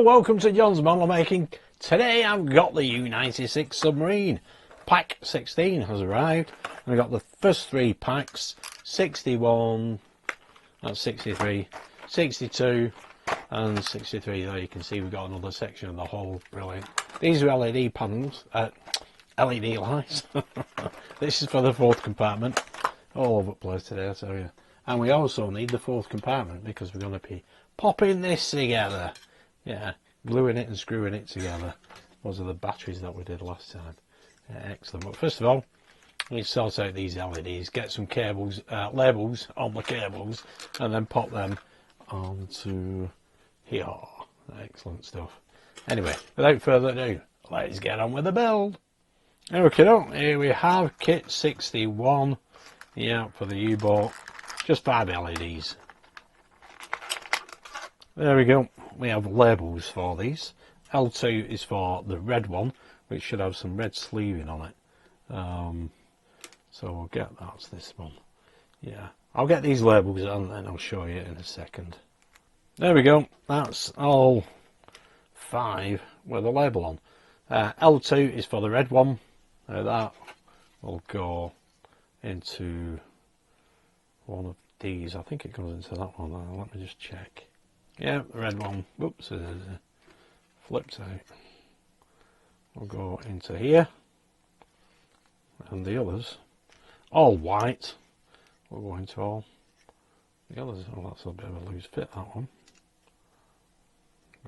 welcome to John's Model Making. Today I've got the U96 submarine. Pack 16 has arrived. I've got the first three packs, 61, that's 63, 62 and 63. There you can see we've got another section of the hull. Brilliant. These are LED panels, LED lights. This is for the fourth compartment. All over the place today, I tell you. And we also need the fourth compartment because we're going to be popping this together. Yeah, gluing it and screwing it together. Those are the batteries that we did last time. Yeah, excellent. But first of all, we need to sort out these LEDs, get some cables, labels on the cables, and then pop them onto here. Excellent stuff. Anyway, without further ado, let's get on with the build. Okay, here we have kit 61. Yeah, for the U-boat. Just 5 LEDs. There we go. We have labels for these. L2 is for the red one, which should have some red sleeving on it. So we'll get that's this one. Yeah, I'll get these labels on and I'll show you in a second. There we go. That's all 5 with a label on. L2 is for the red one. That will go into one of these. I think it goes into that one. Let me just check. Yeah, the red one. Whoops, flipped out. We'll go into here, and the others, all white, will go into all the others. Oh, that's a bit of a loose fit, that one.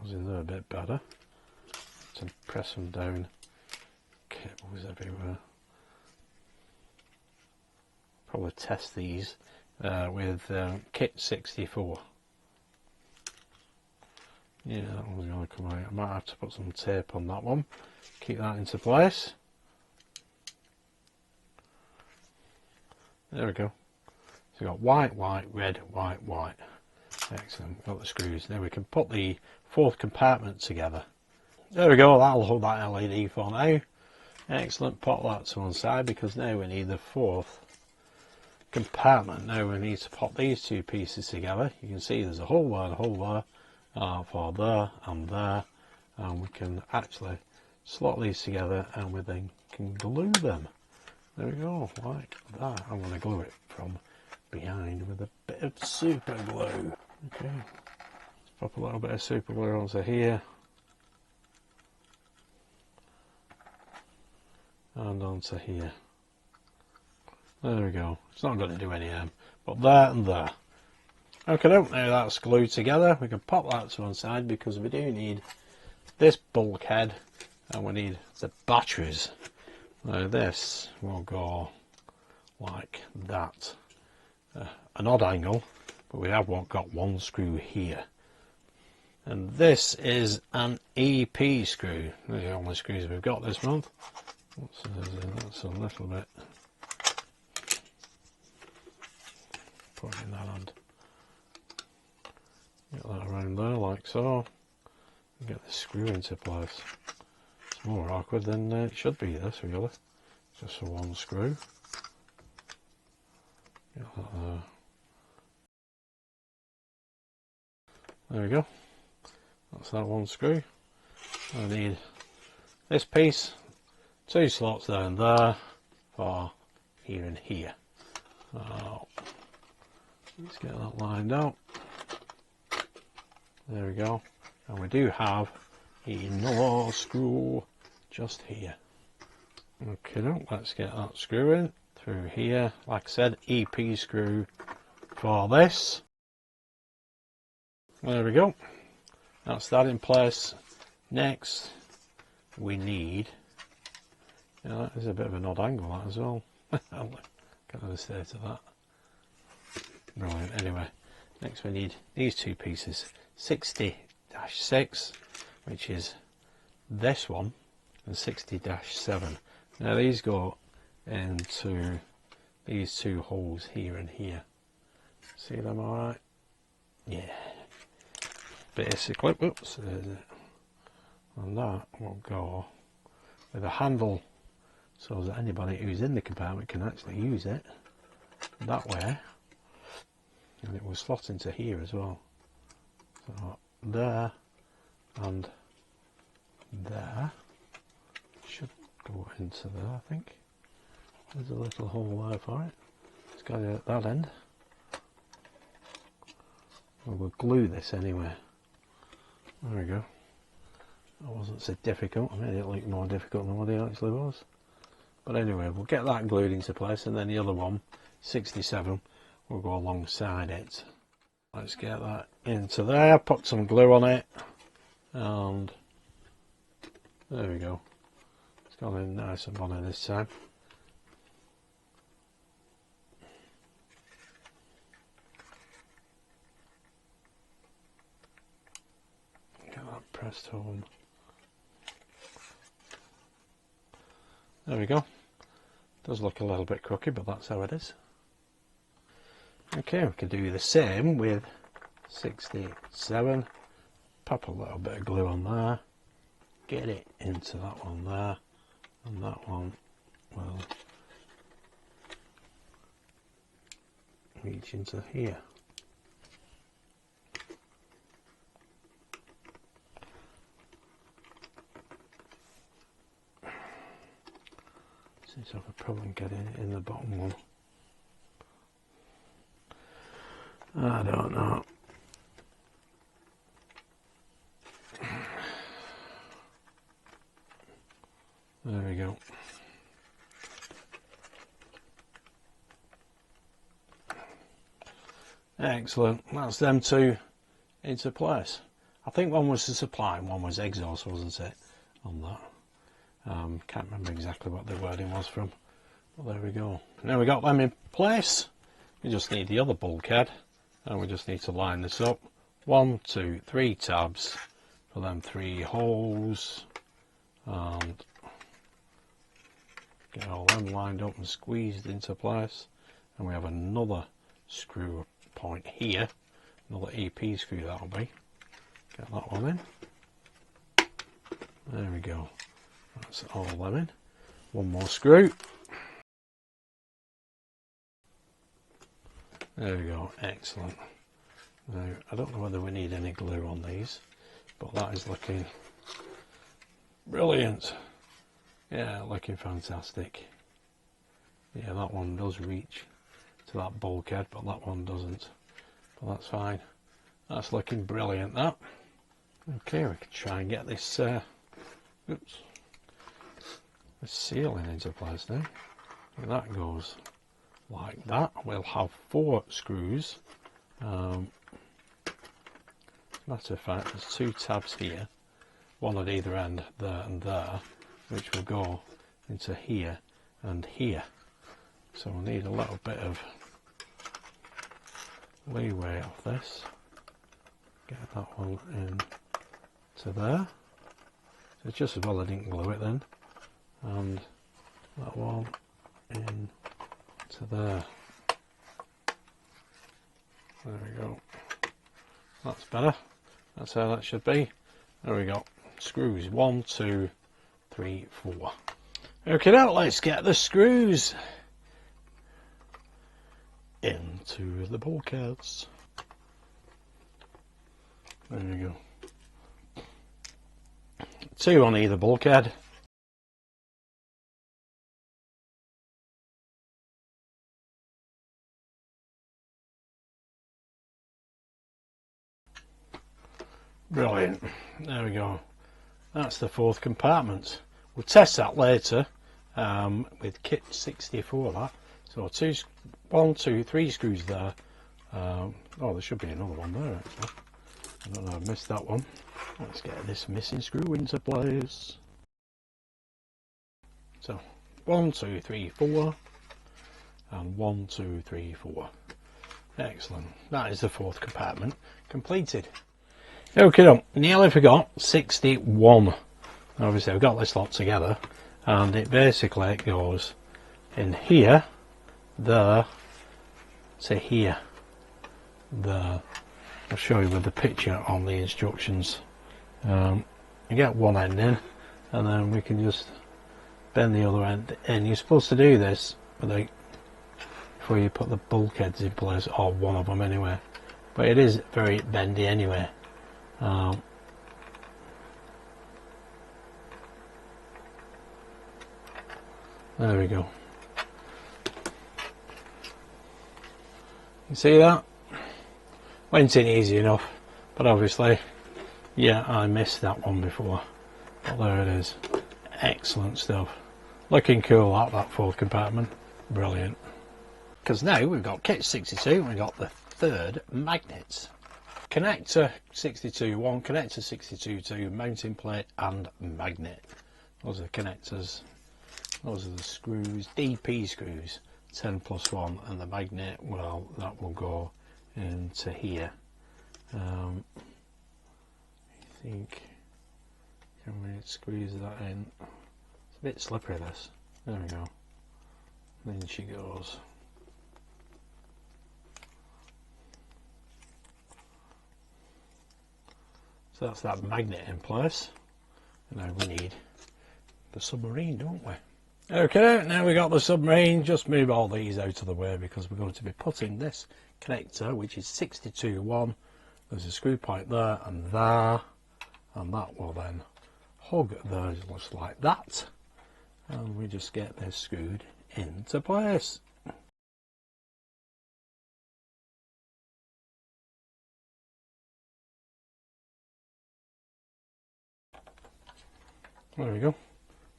Goes in there a bit better. To press them down. Cables everywhere. Probably test these with kit 64. Yeah, that one's going to come out. I might have to put some tape on that one. Keep that into place. There we go. So we've got white, white, red, white, white. Excellent. Got the screws. Now we can put the fourth compartment together. There we go. That'll hold that LED for now. Excellent. Pop that to one side because now we need the fourth compartment. Now we need to pop these two pieces together. You can see there's a hole there and a hole there. For there, and we can actually slot these together and we then can glue them. There we go, like that. I'm going to glue it from behind with a bit of super glue. Okay, let's pop a little bit of super glue onto here and onto here. There we go. It's not going to do any harm, but there and there. Okay, now that's glued together. We can pop that to one side because we do need this bulkhead and we need the batteries. Now this will go like that. An odd angle, but we have got one screw here. And this is an EP screw. They're the only screws we've got this month. That's a little bit. Put in that hand. Get that around there like so. Get the screw into place. It's more awkward than it should be, this really. Just for one screw. Get that there. There we go. That's that one screw. I need this piece, 2 slots there and there for here and here. So let's get that lined up. There we go, and we do have another screw just here. Okay, now let's get that screw in through here. Like I said, EP screw for this. There we go. That's that in place. Next, we need. Yeah, that is a bit of an odd angle that as well. Can't understand to that. Brilliant. Anyway, next we need these two pieces. 60-6, which is this one, and 60-7. Now these go into these two holes here and here. See them alright? Yeah. Basically, whoops, and that will go with a handle so that anybody who's in the compartment can actually use it that way, and it will slot into here as well. So there and there. Should go into there, I think. There's a little hole there for it. It's got it at that end. Well, we'll glue this anyway. There we go. That wasn't so difficult. I made it look more difficult than what it actually was. But anyway, we'll get that glued into place, and then the other one, 67, will go alongside it. Let's get that into there, put some glue on it, and there we go. It's gone in nice and bonny this time. Get that pressed home. There we go. Does look a little bit crooked, but that's how it is. Okay, we can do the same with 67. Pop a little bit of glue on there. Get it into that one there. And that one will reach into here. Seems to have a problem getting it in the bottom one. I don't know. There we go. Excellent. That's them two into place. I think one was the supply and one was exhaust, wasn't it? On that. Can't remember exactly what the wording was from. Well, there we go. Now we got them in place. We just need the other bulkhead, and we just need to line this up. 1, 2, 3 tabs for them 3 holes, and get all them lined up and squeezed into place. And we have another screw point here, another EP screw that'll be. Get that one in. There we go. That's all them in. One more screw. There we go. Excellent. Now, I don't know whether we need any glue on these, but that is looking brilliant. Yeah, looking fantastic. Yeah, that one does reach to that bulkhead, but that one doesn't. But that's fine. That's looking brilliant, that. Okay, we can try and get this oops, this ceiling into place now. And that goes like that. We'll have 4 screws. Matter of fact, there's 2 tabs here, one at either end, there and there, which will go into here and here. So we'll need a little bit of leeway off this. Get that one in to there. So it's just as well I didn't glue it then. And that one in to there. There we go. That's better. That's how that should be. There we go. Screws 1, 2, 3, 4. Okay, now let's get the screws into the bulkheads. There we go. 2 on either bulkhead. Brilliant. There we go. That's the 4th compartment. We'll test that later with kit 64. That. So 1, 2, 3 screws there. Oh, there should be another one there actually. I don't know, I missed that one. Let's get this missing screw into place. So 1, 2, 3, 4, and 1, 2, 3, 4. Excellent. That is the 4th compartment completed. Okay, nearly forgot 61. Obviously I've got this lot together, and it basically goes in here, there, to here, there. I'll show you with the picture on the instructions. You get one end in, and then we can just bend the other end in. You're supposed to do this before you put the bulkheads in place, or one of them anyway, but it is very bendy anyway. There we go. You see that? Went in easy enough, but obviously, yeah, I missed that one before. But there it is. Excellent stuff. Looking cool at that fourth compartment. Brilliant. Because now we've got kit 62 and we've got the third magnets. Connector 62 1, connector 62 2, mounting plate and magnet. Those are the connectors. Those are the screws, DP screws, 10 plus 1, and the magnet, well, that will go into here. I think, can we squeeze that in? It's a bit slippery, this. There we go. Then she goes. So that's that magnet in place. And now we need the submarine, don't we? Okay, now we got the submarine. Just move all these out of the way because we're going to be putting this connector, which is 62 1. There's a screw point there, and that will then hug those just like that. And we just get this screwed into place. There we go.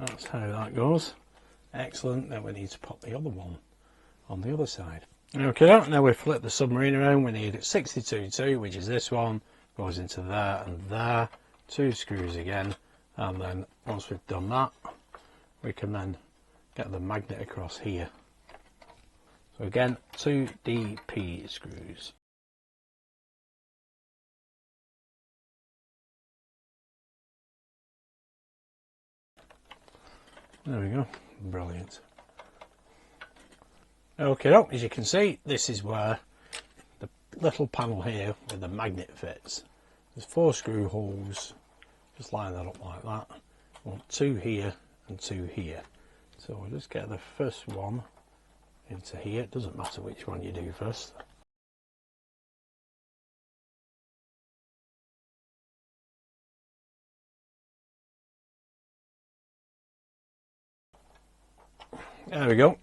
That's how that goes. Excellent. Now we need to put the other one on the other side. Okay, now we flip the submarine around. We need 62 2, which is this one, goes into there and there. 2 screws again, and then once we've done that, we can then get the magnet across here. So again, 2 DP screws. There we go. Brilliant. Okay, as you can see, this is where the little panel here with the magnet fits. There's 4 screw holes. Just line that up like that. We want 2 here and 2 here. So we'll just get the first one into here. It doesn't matter which one you do first. There we go.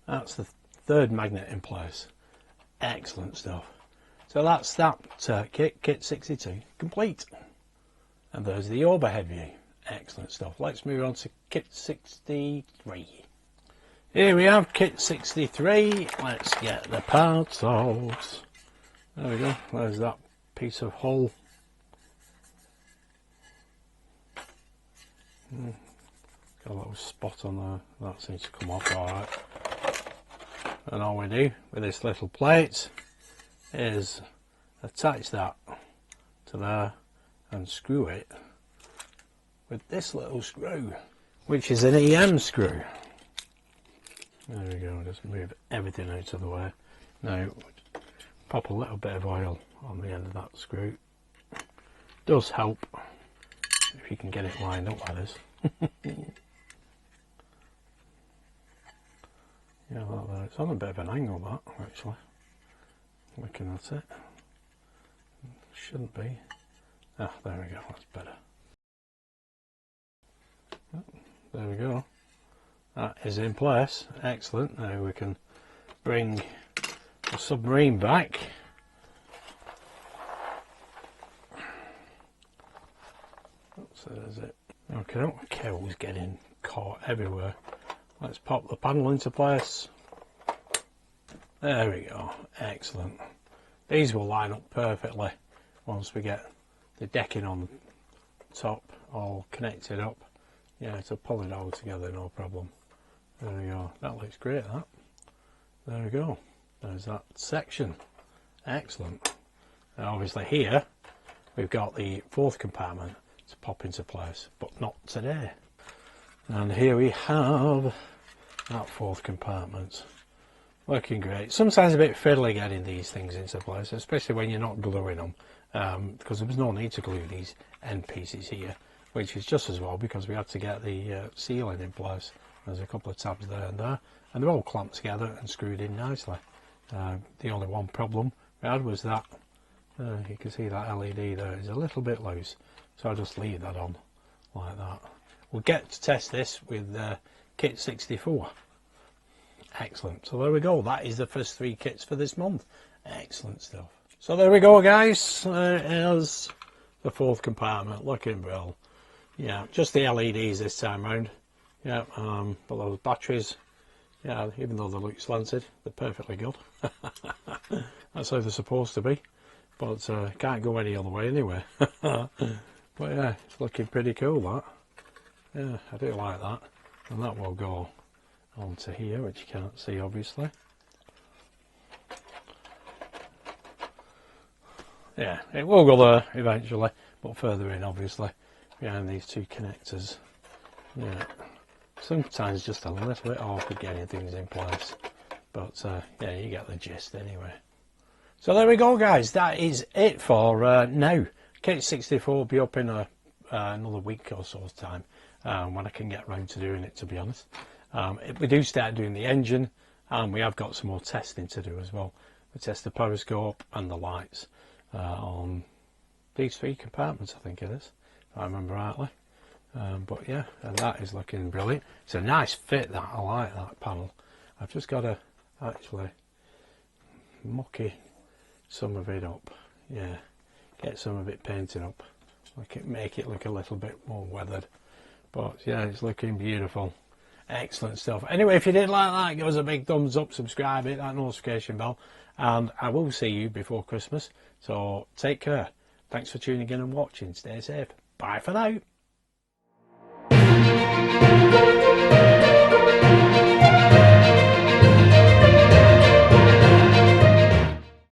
That's the third magnet in place. Excellent stuff. So that's that kit 62 complete. And there's the overhead view. Excellent stuff. Let's move on to kit 63. Here we have kit 63. Let's get the parts out. There we go. There's that piece of hull. Got a little spot on there. That seems to come off alright. And all we do with this little plate is attach that to there and screw it with this little screw, which is an EM screw. There we go. Just move everything out of the way. Now pop a little bit of oil on the end of that screw. Does help if you can get it lined up like this. Yeah, it's on a bit of an angle, that, actually. Looking at it. Shouldn't be. Ah, there we go, that's better. There we go. That is in place. Excellent. Now we can bring the submarine back. So there's it. Okay, cables getting caught everywhere. Let's pop the panel into place. There we go. Excellent. These will line up perfectly once we get the decking on top all connected up. Yeah, to pull it all together, no problem. There we go. That looks great, that. There we go. There's that section. Excellent. Now obviously here we've got the fourth compartment to pop into place, but not today. And here we have that fourth compartment. Working great. Sometimes a bit fiddly getting these things into place, especially when you're not gluing them, because there was no need to glue these end pieces here, which is just as well because we had to get the sealing in place. There's a couple of tabs there, and they're all clamped together and screwed in nicely. The only one problem we had was that you can see that LED there is a little bit loose, so I'll just leave that on like that. We'll get to test this with kit 64. Excellent. So there we go. That is the first 3 kits for this month. Excellent stuff. So there we go, guys. Here's the 4th compartment, looking brilliant. Yeah, just the LEDs this time round. Yeah, but those batteries, yeah, even though they look slanted, they're perfectly good. That's how they're supposed to be. But can't go any other way anyway. But yeah, it's looking pretty cool, that. Yeah, I do like that. And that will go onto here, which you can't see obviously. Yeah, it will go there eventually, but further in obviously, behind these 2 connectors. Yeah, sometimes just a little bit awkward getting things in place, but yeah, you get the gist anyway. So there we go, guys, that is it for now. Kit 64 will be up in another week or so's time, when I can get round to doing it, to be honest. We do start doing the engine, and we have got some more testing to do as well. We test the periscope and the lights on these 3 compartments, I think it is, if I remember rightly. But yeah, and that is looking brilliant. It's a nice fit, that. I like that panel. I've just got to actually mucky some of it up. Yeah, get some of it painted up, make it look a little bit more weathered. But yeah, it's looking beautiful. Excellent stuff. Anyway, if you did like that, give us a big thumbs up, subscribe, hit that notification bell, and I will see you before Christmas. So take care. Thanks for tuning in and watching. Stay safe. Bye for now.